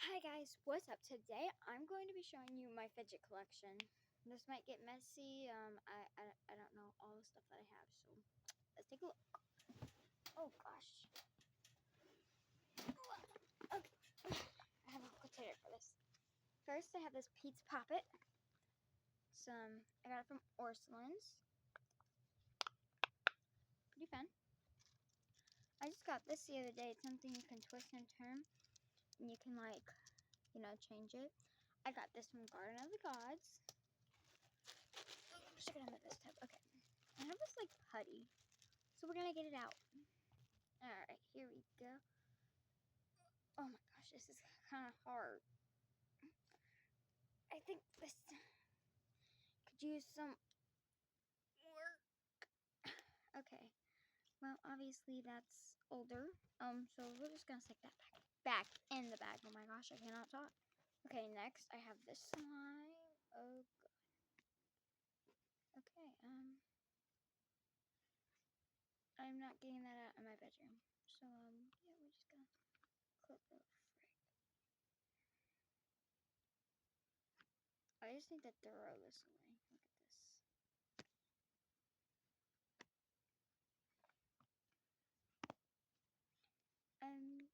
Hi guys, what's up? Today I'm going to be showing you my fidget collection. This might get messy. I don't know all the stuff that I have, so let's take a look. Oh gosh. Okay, I have a container for this. First, I have this Pete's Poppet. I got it from Orsolin's. Pretty fun. I just got this the other day. It's something you can twist and turn, and you can change it. I got this from Garden of the Gods. Check it out this tub. Okay. I have this putty. So we're gonna get it out. Alright, here we go. Oh my gosh, this is kind of hard. I think this could use some work. Okay. Well, obviously that's older. So we're just gonna stick that back in the bag. Oh my gosh, I cannot talk. Okay, next I have this slime. Oh god. Okay, I'm not getting that out in my bedroom. So, yeah, we're just gonna clip the frick. I just need to throw this away. Look at this. I'm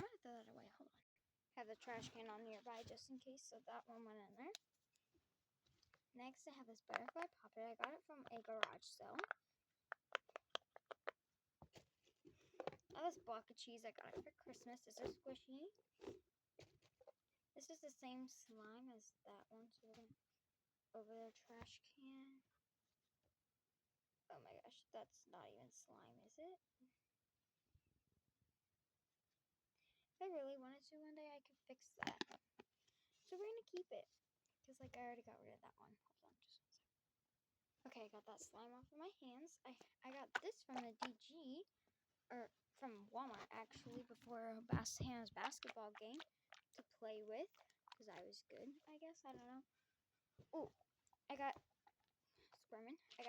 gonna throw that away. Hold on. Have the trash can on nearby just in case, so that one went in there. Next, I have this butterfly poppet. I got it from a garage sale. I have this block of cheese. I got it for Christmas. This is squishy. This is the same slime as that one, so we're gonna over the trash can. Oh my gosh, that's not even slime, is it? If I really wanted to one day, I could fix that. So we're gonna keep it, because I already got rid of that one. Hold on, just 1 second. Okay, I got that slime off of my hands. I got this from the DG, or from Walmart actually, before Hannah's basketball game to play with, because I was good, I guess. I don't know. Oh, I got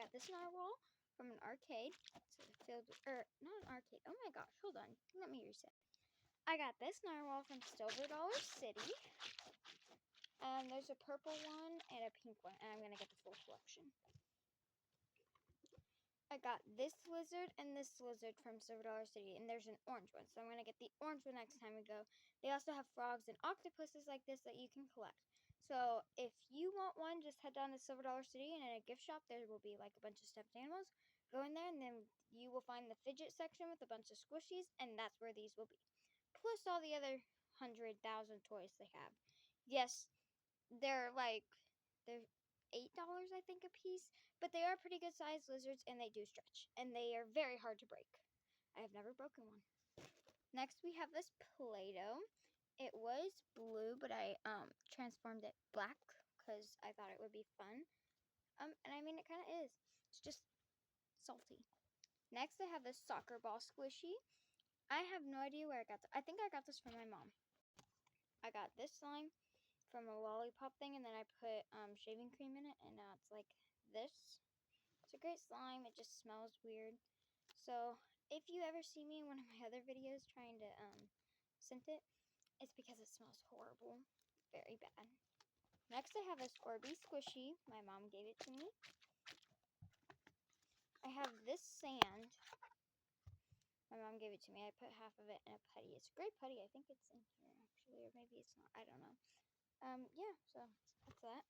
this narwhal from an arcade. It's filled, not an arcade. Oh my gosh, hold on. Let me reset. I got this narwhal from Silver Dollar City. There's a purple one and a pink one, and I'm gonna get the full collection. I got this lizard and this lizard from Silver Dollar City, and there's an orange one, so I'm going to get the orange one next time we go. They also have frogs and octopuses like this that you can collect. So if you want one, just head down to Silver Dollar City, and in a gift shop there will be a bunch of stuffed animals. Go in there, and then you will find the fidget section with a bunch of squishies, and that's where these will be. Plus all the other 100,000 toys they have. Yes, they're $8, I think, a piece, but they are pretty good sized lizards, and they do stretch, and they are very hard to break. I have never broken one. Next, we have this Play-Doh. It was blue, but I transformed it black because I thought it would be fun. And I mean, it kind of is. It's just salty. Next, I have this soccer ball squishy. I have no idea where I got this. I think I got this from my mom. I got this slime from a lollipop thing, and then I put shaving cream in it, and now it's like this. It's a great slime. It just smells weird. So if you ever see me in one of my other videos trying to scent it, it's because it smells horrible. Very bad. Next, I have this Orby squishy. My mom gave it to me. I have this sand. My mom gave it to me. I put half of it in a putty. It's a great putty. I think it's in here actually, or maybe it's not. I don't know. Yeah, so that's that.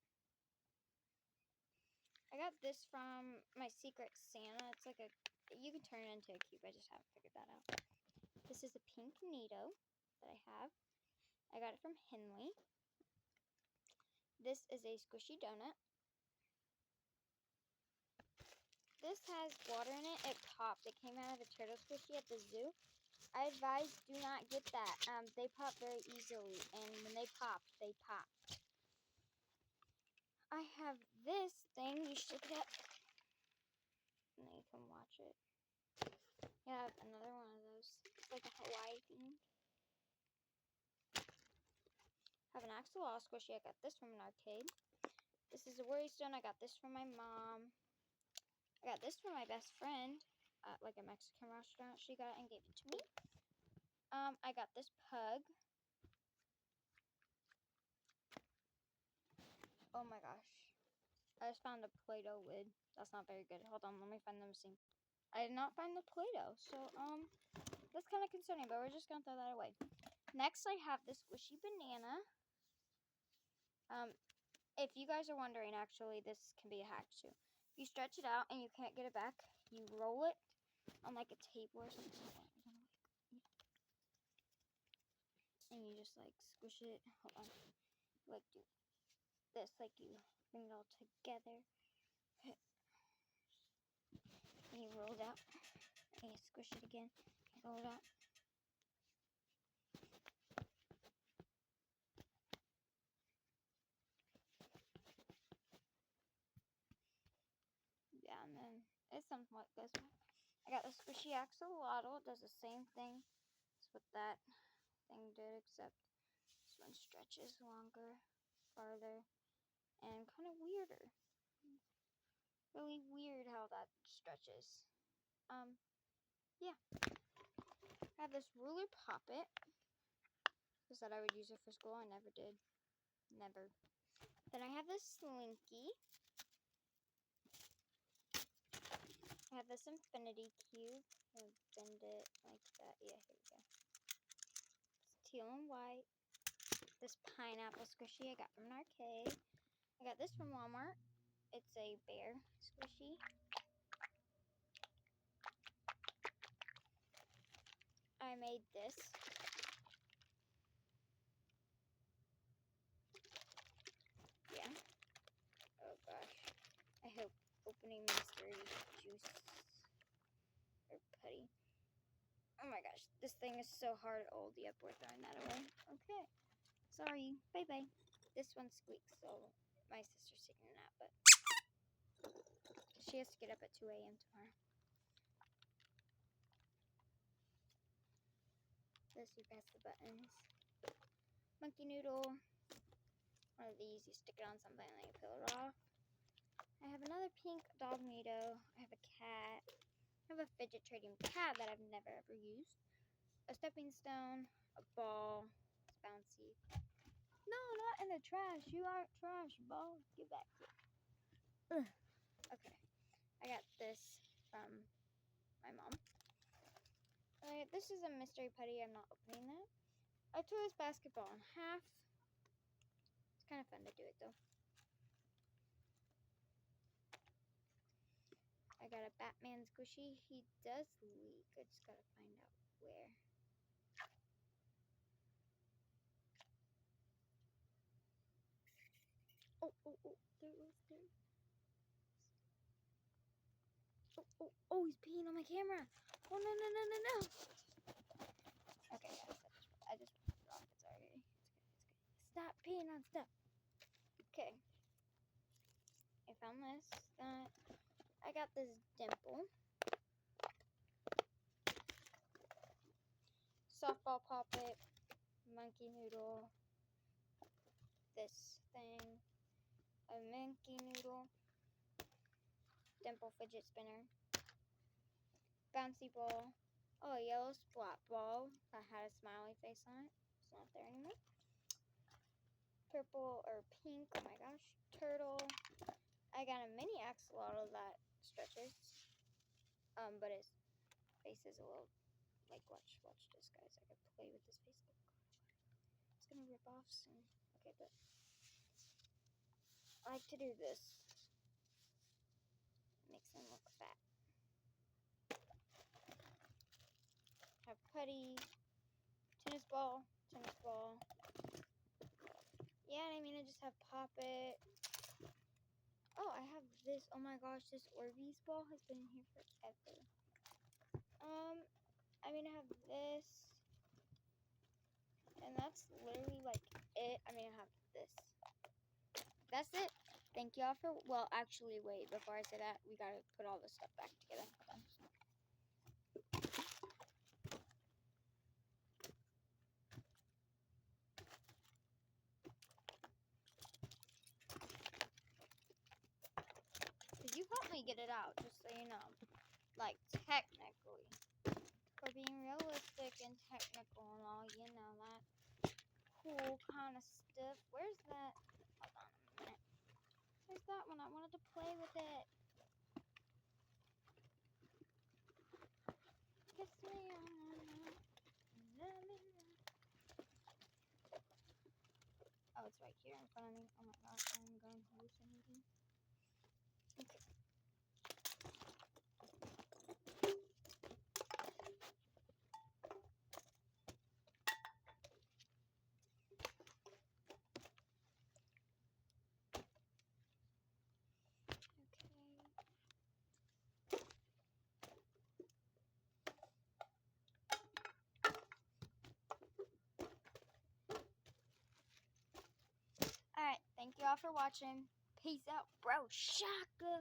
I got this from my Secret Santa. It's like you can turn it into a cube. I just haven't figured that out. This is a pink Nito that I have. I got it from Henley. This is a squishy donut. This has water in it. It popped. It came out of a turtle squishy at the zoo. I advise do not get that. They pop very easily, and when they pop, they pop. I have this thing. You shake it up, and then you can watch it. Yeah, I have another one of those. It's like a Hawaii theme. I have an axolotl squishy. I got this from an arcade. This is a worry stone. I got this from my mom. I got this from my best friend at a Mexican restaurant. She got it and gave it to me. I got this pug. Oh my gosh. I just found a Play-Doh lid. That's not very good. Hold on, let me find the machine. I did not find the Play-Doh, so that's kind of concerning, but we're just gonna throw that away. Next, I have this squishy banana. If you guys are wondering, actually, this can be a hack too. If you stretch it out and you can't get it back, you roll it on like a table or something like that. And you just like squish it. Hold on. Like do this, like you bring it all together. And you roll it out. And you squish it again. And roll it out. Yeah, and then it's somewhat goes back. I got the squishy axolotl. It does the same thing as what that thing did, except this one stretches longer, farther, and kind of weirder. Really weird how that stretches. Yeah. I have this ruler poppet. I said I would use it for school. I never did. Never. Then I have this slinky. I have this infinity cube. I bend it like that. Yeah, here we go. It's teal and white. This pineapple squishy I got from an arcade. I got this from Walmart. It's a bear squishy. I made this. Yeah. Oh gosh. I hope opening mystery juice or putty. Oh my gosh, this thing is so hard. Oh, yep, we're throwing that away. Okay. Sorry. Bye bye. This one squeaks, so my sister's taking a nap, but she has to get up at 2 a.m. tomorrow. This, you press the buttons. Monkey noodle. One of these, you stick it on something and then you peel it off. I have another pink Dognedo. I have a cat. I have a fidget trading cat that I've never ever used. A stepping stone, a ball. It's bouncy. No, not in the trash. You aren't trash, ball. Get back here. Ugh. Okay. I got this from my mom. This is a mystery putty. I'm not opening that. I tore this basketball in half. It's kind of fun to do it though. I got a Batman squishy. He does leak. I just gotta find out where. Oh, oh, oh, there it was, there. Oh, oh, oh, he's peeing on my camera. Oh, no, no, no, no, no. Okay, guys, I just dropped it. Sorry. It's good. Stop peeing on stuff. Okay. I found this. I got this dimple. Softball poppet. Monkey noodle. This thing. A monkey noodle. Dimple fidget spinner. Bouncy ball. Oh, a yellow splat ball that had a smiley face on it. It's not there anymore. Purple or pink, oh my gosh. Turtle. I got a mini axolotl that stretches. But his face is a little, like, watch this, guys. I can play with his face. Oh, God. It's gonna rip off soon. Okay, but I like to do this. Makes him look fat. Have putty. Tennis ball. Yeah, I mean, I just have poppet. Oh, I have this. Oh my gosh, this Orbeez ball has been in here forever. I mean, I have this. And that's literally like it. I mean, I have this. That's it. Thank y'all for, well, actually, wait, before I say that, we gotta put all this stuff back together. Hold on. Could you help me get it out, just so you know? Like, technically. For being realistic and technical and all, you know, that cool kind of stuff. Where's that? Hold on a minute. that one. I wanted to play with it. Kiss me on. Oh, it's right here in front of me. Oh my gosh, I'm going hallucinating. Okay. Alright, thank you all for watching. Peace out, bro. Shaka.